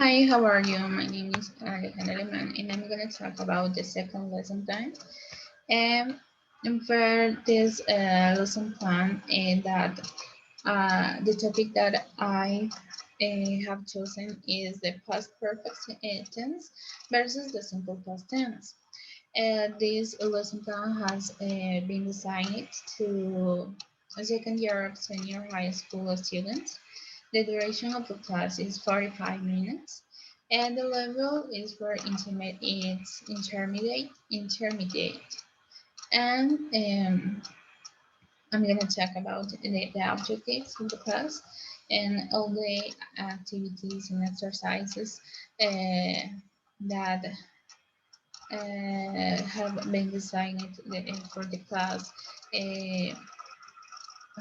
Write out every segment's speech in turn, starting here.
Hi, how are you? My name is Alejandra Alemán, and I'm going to talk about the second lesson plan. And for this lesson plan, the topic that I have chosen is the past perfect tense versus the simple past tense. This lesson plan has been designed to a second year of senior high school students. The duration of the class is 45 minutes, and the level is for intermediate. And I'm going to talk about the objectives of the class and all the activities and exercises that have been designed for the class. Uh,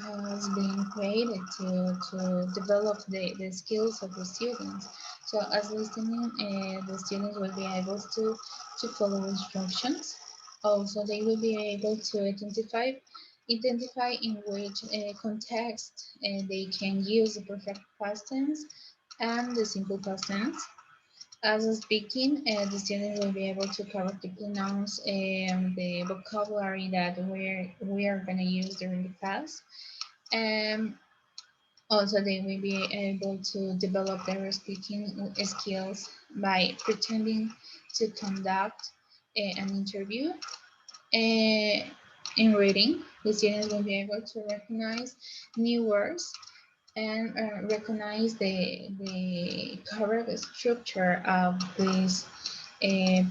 has been created to develop the skills of the students. So as listening, the students will be able to follow instructions. Also, they will be able to identify in which context they can use the perfect past tense and the simple past tense. As a speaking, the student will be able to correctly pronounce the vocabulary that we are going to use during the class. Um, Also, they will be able to develop their speaking skills by pretending to conduct an interview. Uh, in reading, the students will be able to recognize new words and recognize the correct structure of this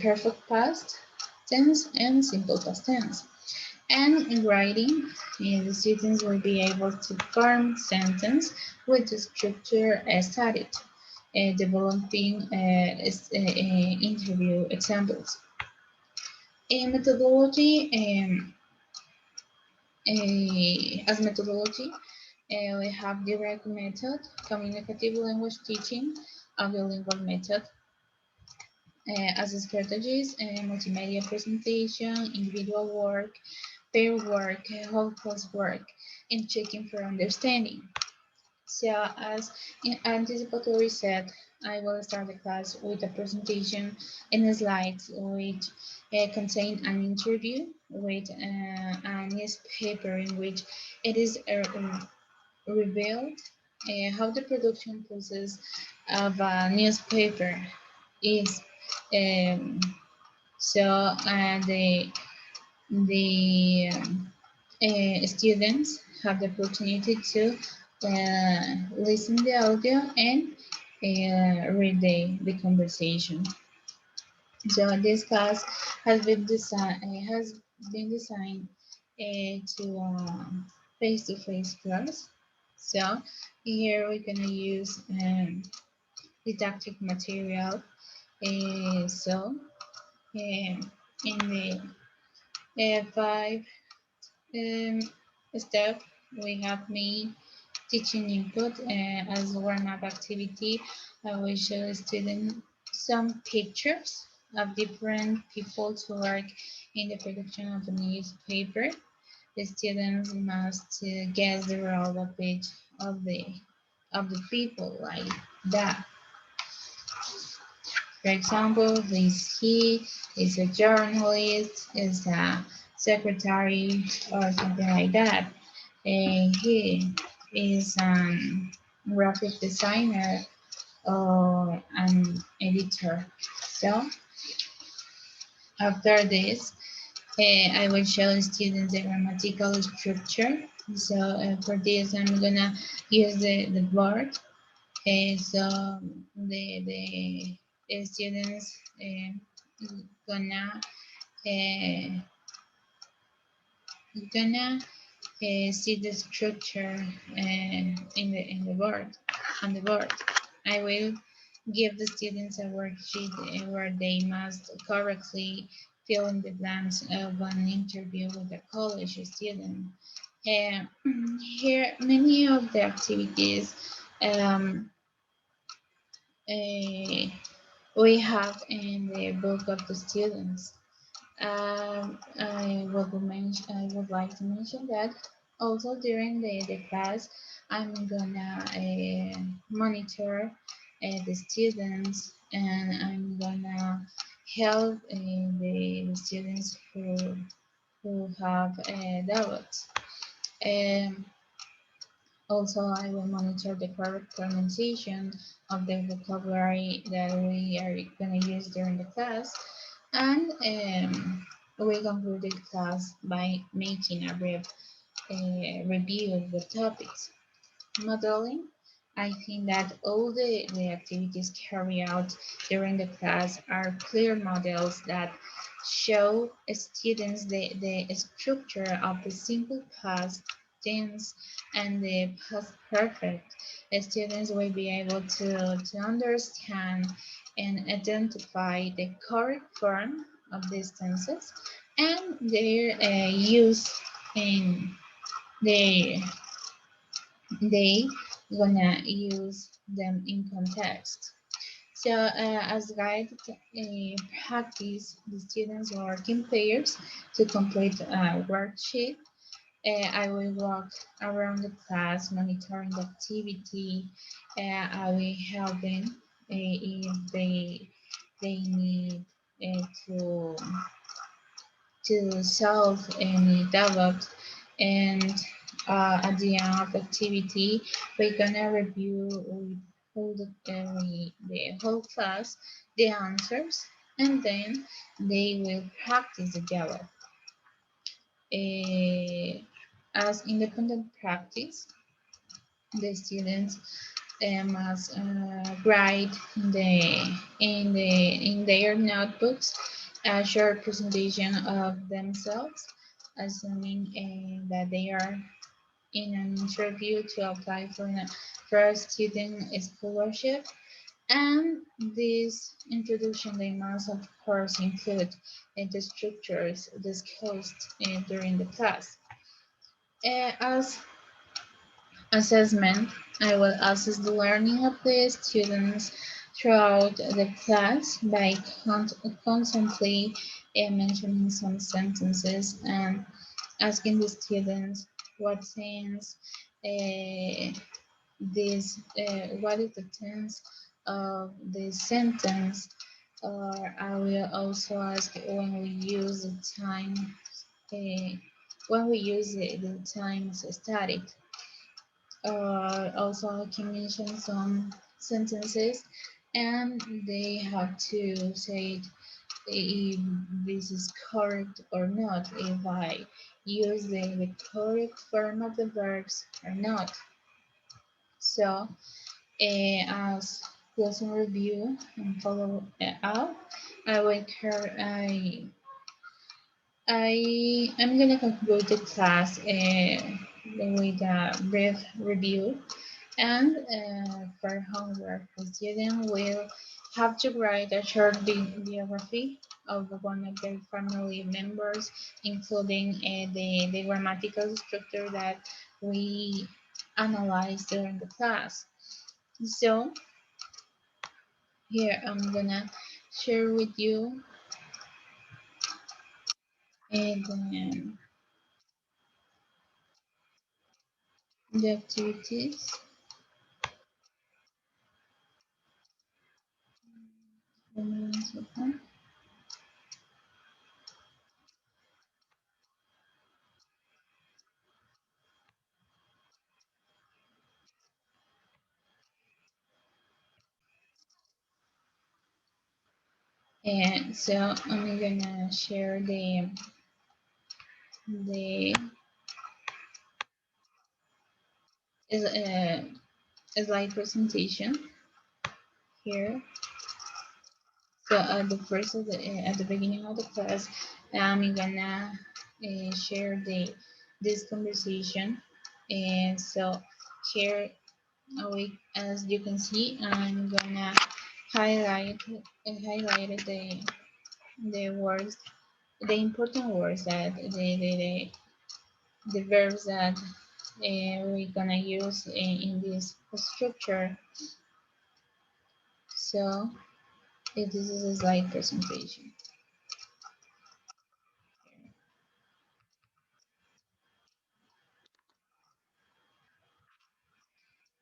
perfect past tense and simple past tense. And in writing, the students will be able to form sentence with the structure studied, developing interview examples. In methodology, as methodology, we have direct method, communicative language teaching, a bilingual method, as strategies, multimedia presentation, individual work, pair work, whole class work, and checking for understanding. So as in anticipatory said, I will start the class with a presentation and slides which contain an interview with a newspaper in which it is revealed how the production process of a newspaper is. Um, the students have the opportunity to listen the audio and read the conversation. So this class has been designed to face-to-face class. So here we're gonna use didactic material. So in the five um, step, we have me teaching input as warm-up activity. I will show the student some pictures of different people to work in the production of the newspaper. The students must guess the role of each of the people like that. For example, is a journalist, is a secretary, or something like that. He is graphic designer or an editor. So after this, I will show the students the grammatical structure. So for this, I'm gonna use the board. So the students gonna uh, see the structure in the board on the board. I will give the students a worksheet where they must correctly fill in the blanks of an interview with a college student. Uh, Here, many of the activities um, uh, we have in the book of the students. I would like to mention that also during the class, I'm gonna monitor the students, and I'm gonna help the students who have doubts. Um, Also, I will monitor the correct pronunciation of the vocabulary that we are going to use during the class, and we conclude the class by making a brief review of the topics. Modeling, I think that all the activities carried out during the class are clear models that show students the structure of the simple past tense and the past perfect. Students will be able to understand and identify the correct form of these tenses and their use in their they gonna use them in context. So as guide practice, the students work in pairs to complete a worksheet. I will walk around the class monitoring the activity. I will help them if they need to solve any doubts, and at the end of the activity we're gonna review with the whole class the answers, and then they will practice the dialogue. As independent practice, the students must write in their notebooks a short presentation of themselves, assuming that they are in an interview to apply for a student scholarship. And this introduction, they must of course include the structures discussed during the class. As assessment, I will assess the learning of the students throughout the class by constantly mentioning some sentences and asking the students what sense what is the tense of the sentence, or I will also ask when we use the time, uh, when we use the times static. Also, I can mention some sentences, and they have to say if this is correct or not, if I use the correct form of the verbs or not. So, as closing review and follow up, I will care. I'm gonna conclude the class with a brief review, and for homework, the student will have to write a short biography of one of their family members, including the grammatical structure that we analyzed during the class. So here I'm gonna share with you the activities. One second. And so I'm gonna share the is slide presentation here. So at the beginning of the class, I'm gonna share this conversation, and so here as you can see, I'm gonna highlight the words, the important words that the verbs that we're gonna use in this structure. So if this is a slide presentation.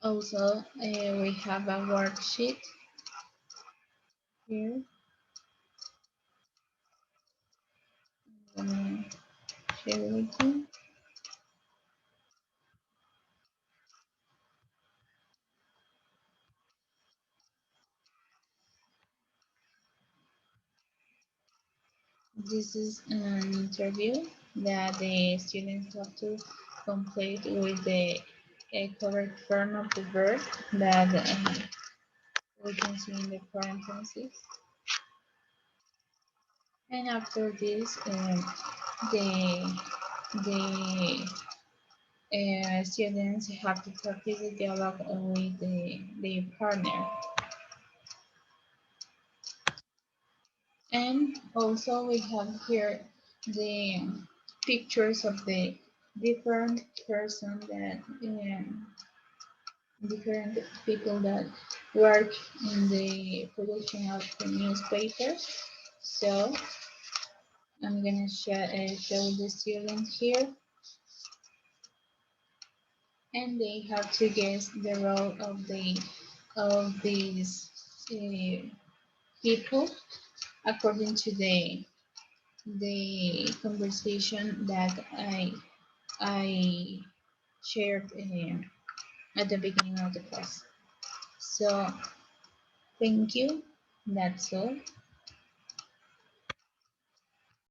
Also, we have a worksheet here. I'm gonna share with you. This is an interview that the students have to complete with the correct form of the verb that we can see in the parentheses. And after this, the students have to practice the dialogue with their partner. And also we have here the pictures of the different person that different people that work in the production of the newspaper. So I'm gonna show the students here, and they have to guess the role of these people according to the conversation that I shared at the beginning of the class. So thank you. That's all.